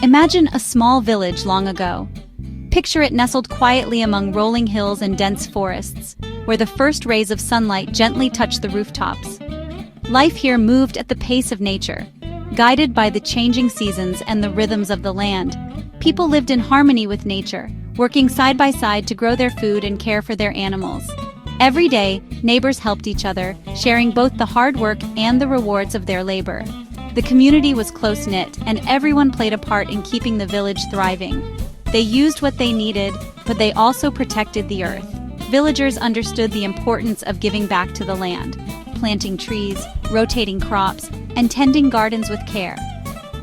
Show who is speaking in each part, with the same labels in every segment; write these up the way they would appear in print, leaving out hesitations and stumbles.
Speaker 1: Imagine a small village long ago. Picture it nestled quietly among rolling hills and dense forests, where the first rays of sunlight gently touch the rooftops. Life here moved at the pace of nature, guided by the changing seasons and the rhythms of the land. People lived in harmony with nature, working side by side to grow their food and care for their animals. Every day, neighbors helped each other, sharing both the hard work and the rewards of their labor. The community was close-knit, and everyone played a part in keeping the village thriving. They used what they needed, but they also protected the earth. Villagers understood the importance of giving back to the land, planting trees, rotating crops, and tending gardens with care.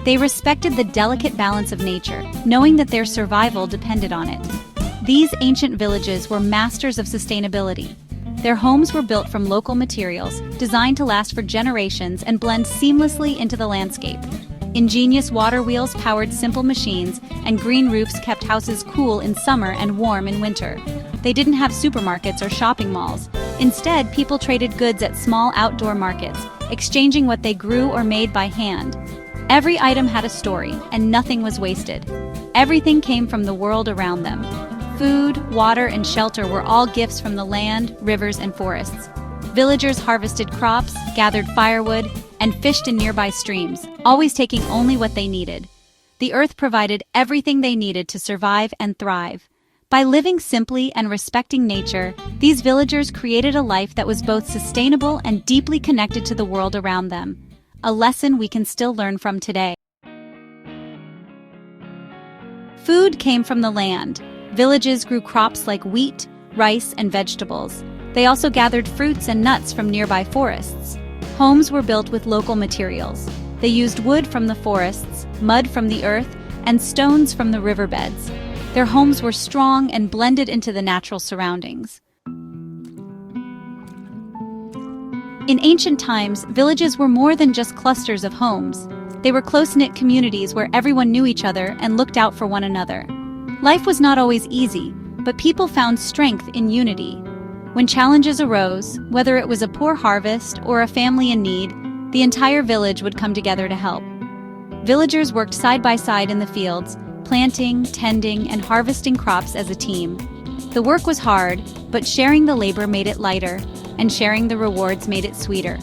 Speaker 1: They respected the delicate balance of nature, knowing that their survival depended on it. These ancient villages were masters of sustainability. Their homes were built from local materials, designed to last for generations and blend seamlessly into the landscape. Ingenious water wheels powered simple machines, and green roofs kept houses cool in summer and warm in winter. They didn't have supermarkets or shopping malls. Instead, people traded goods at small outdoor markets, exchanging what they grew or made by hand. Every item had a story, and nothing was wasted. Everything came from the world around them. Food, water, and shelter were all gifts from the land, rivers, and forests. Villagers harvested crops, gathered firewood, and fished in nearby streams, always taking only what they needed. The earth provided everything they needed to survive and thrive. By living simply and respecting nature, these villagers created a life that was both sustainable and deeply connected to the world around them. A lesson we can still learn from today. Food came from the land. Villages grew crops like wheat, rice, and vegetables. They also gathered fruits and nuts from nearby forests. Homes were built with local materials. They used wood from the forests, mud from the earth, and stones from the riverbeds. Their homes were strong and blended into the natural surroundings. In ancient times, villages were more than just clusters of homes. They were close-knit communities where everyone knew each other and looked out for one another. Life was not always easy, but people found strength in unity. When challenges arose, whether it was a poor harvest or a family in need, the entire village would come together to help. Villagers worked side by side in the fields, planting, tending, and harvesting crops as a team. The work was hard, but sharing the labor made it lighter, and sharing the rewards made it sweeter.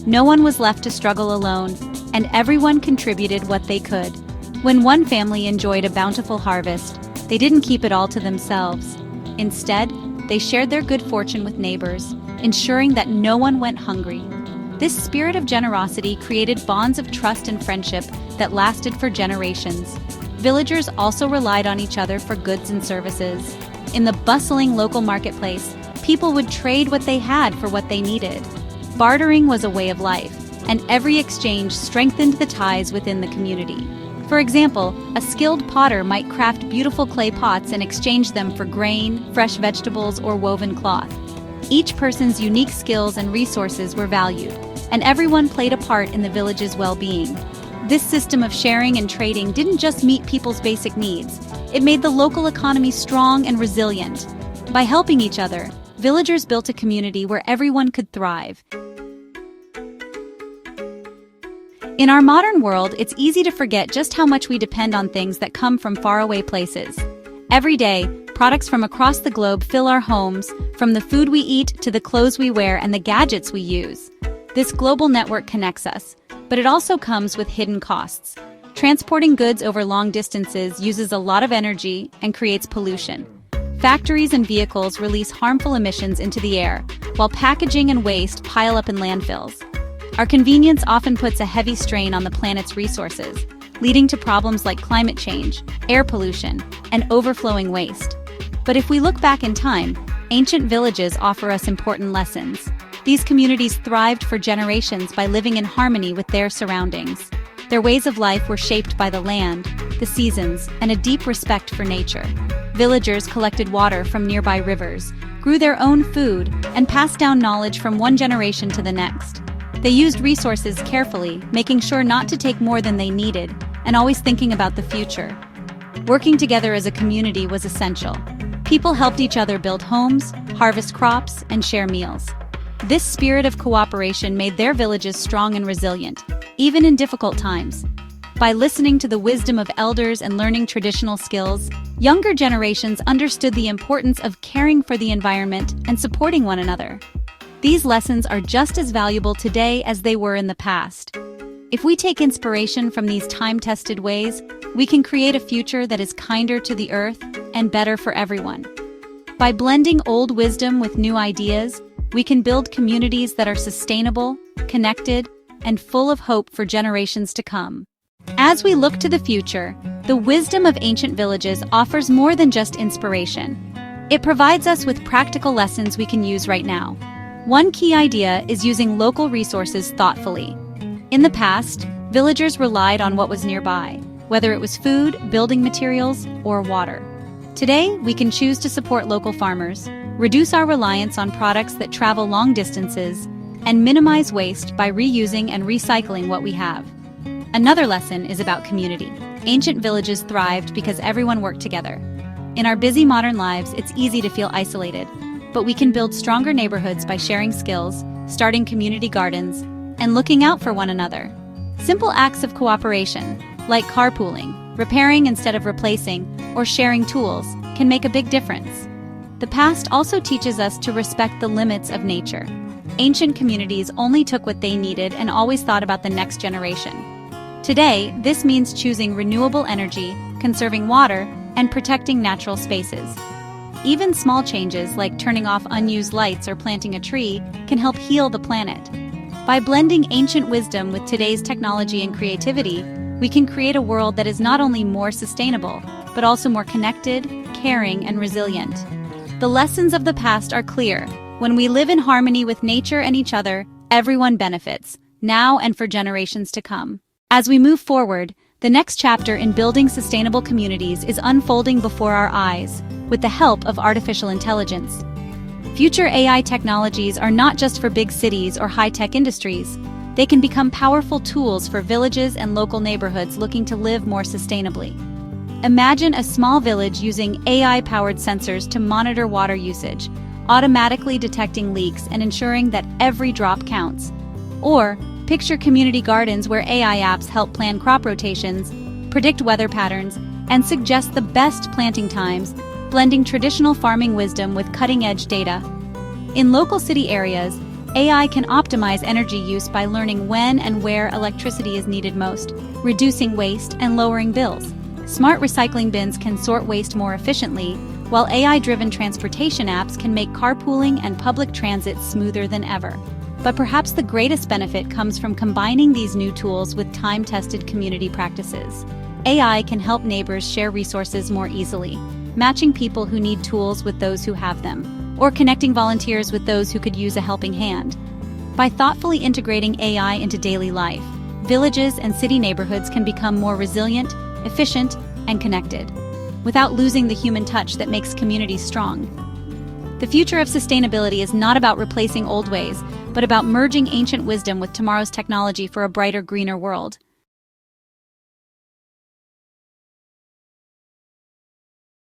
Speaker 1: No one was left to struggle alone, and everyone contributed what they could. When one family enjoyed a bountiful harvest, they didn't keep it all to themselves. Instead, they shared their good fortune with neighbors, ensuring that no one went hungry. This spirit of generosity created bonds of trust and friendship that lasted for generations. Villagers also relied on each other for goods and services. In the bustling local marketplace, people would trade what they had for what they needed. Bartering was a way of life, and every exchange strengthened the ties within the community. For example, a skilled potter might craft beautiful clay pots and exchange them for grain, fresh vegetables, or woven cloth. Each person's unique skills and resources were valued, and everyone played a part in the village's well-being. This system of sharing and trading didn't just meet people's basic needs, it made the local economy strong and resilient. By helping each other, villagers built a community where everyone could thrive. In our modern world, it's easy to forget just how much we depend on things that come from faraway places. Every day, products from across the globe fill our homes, from the food we eat to the clothes we wear and the gadgets we use. This global network connects us, but it also comes with hidden costs. Transporting goods over long distances uses a lot of energy and creates pollution. Factories and vehicles release harmful emissions into the air, while packaging and waste pile up in landfills. Our convenience often puts a heavy strain on the planet's resources, leading to problems like climate change, air pollution, and overflowing waste. But if we look back in time, ancient villages offer us important lessons. These communities thrived for generations by living in harmony with their surroundings. Their ways of life were shaped by the land, the seasons, and a deep respect for nature. Villagers collected water from nearby rivers, grew their own food, and passed down knowledge from one generation to the next. They used resources carefully, making sure not to take more than they needed, and always thinking about the future. Working together as a community was essential. People helped each other build homes, harvest crops, and share meals. This spirit of cooperation made their villages strong and resilient, even in difficult times. By listening to the wisdom of elders and learning traditional skills, younger generations understood the importance of caring for the environment and supporting one another. These lessons are just as valuable today as they were in the past. If we take inspiration from these time-tested ways, we can create a future that is kinder to the earth and better for everyone. By blending old wisdom with new ideas, we can build communities that are sustainable, connected, and full of hope for generations to come. As we look to the future, the wisdom of ancient villages offers more than just inspiration. It provides us with practical lessons we can use right now. One key idea is using local resources thoughtfully. In the past, villagers relied on what was nearby, whether it was food, building materials, or water. Today, we can choose to support local farmers, reduce our reliance on products that travel long distances, and minimize waste by reusing and recycling what we have. Another lesson is about community. Ancient villages thrived because everyone worked together. In our busy modern lives, it's easy to feel isolated, but we can build stronger neighborhoods by sharing skills, starting community gardens, and looking out for one another. Simple acts of cooperation, like carpooling, repairing instead of replacing, or sharing tools, can make a big difference. The past also teaches us to respect the limits of nature. Ancient communities only took what they needed and always thought about the next generation. Today, this means choosing renewable energy, conserving water, and protecting natural spaces. Even small changes like turning off unused lights or planting a tree can help heal the planet. By blending ancient wisdom with today's technology and creativity, we can create a world that is not only more sustainable, but also more connected, caring, and resilient. The lessons of the past are clear. When we live in harmony with nature and each other, everyone benefits, now and for generations to come. As we move forward, the next chapter in building sustainable communities is unfolding before our eyes, with the help of artificial intelligence. Future AI technologies are not just for big cities or high-tech industries. They can become powerful tools for villages and local neighborhoods looking to live more sustainably. Imagine a small village using AI-powered sensors to monitor water usage, automatically detecting leaks and ensuring that every drop counts. Or, picture community gardens where AI apps help plan crop rotations, predict weather patterns, and suggest the best planting times, blending traditional farming wisdom with cutting-edge data. In local city areas, AI can optimize energy use by learning when and where electricity is needed most, reducing waste and lowering bills. Smart recycling bins can sort waste more efficiently, while AI-driven transportation apps can make carpooling and public transit smoother than ever. But perhaps the greatest benefit comes from combining these new tools with time-tested community practices. AI can help neighbors share resources more easily, matching people who need tools with those who have them, or connecting volunteers with those who could use a helping hand. By thoughtfully integrating AI into daily life, villages and city neighborhoods can become more resilient, efficient, and connected, without losing the human touch that makes communities strong. The future of sustainability is not about replacing old ways, but about merging ancient wisdom with tomorrow's technology for a brighter, greener world.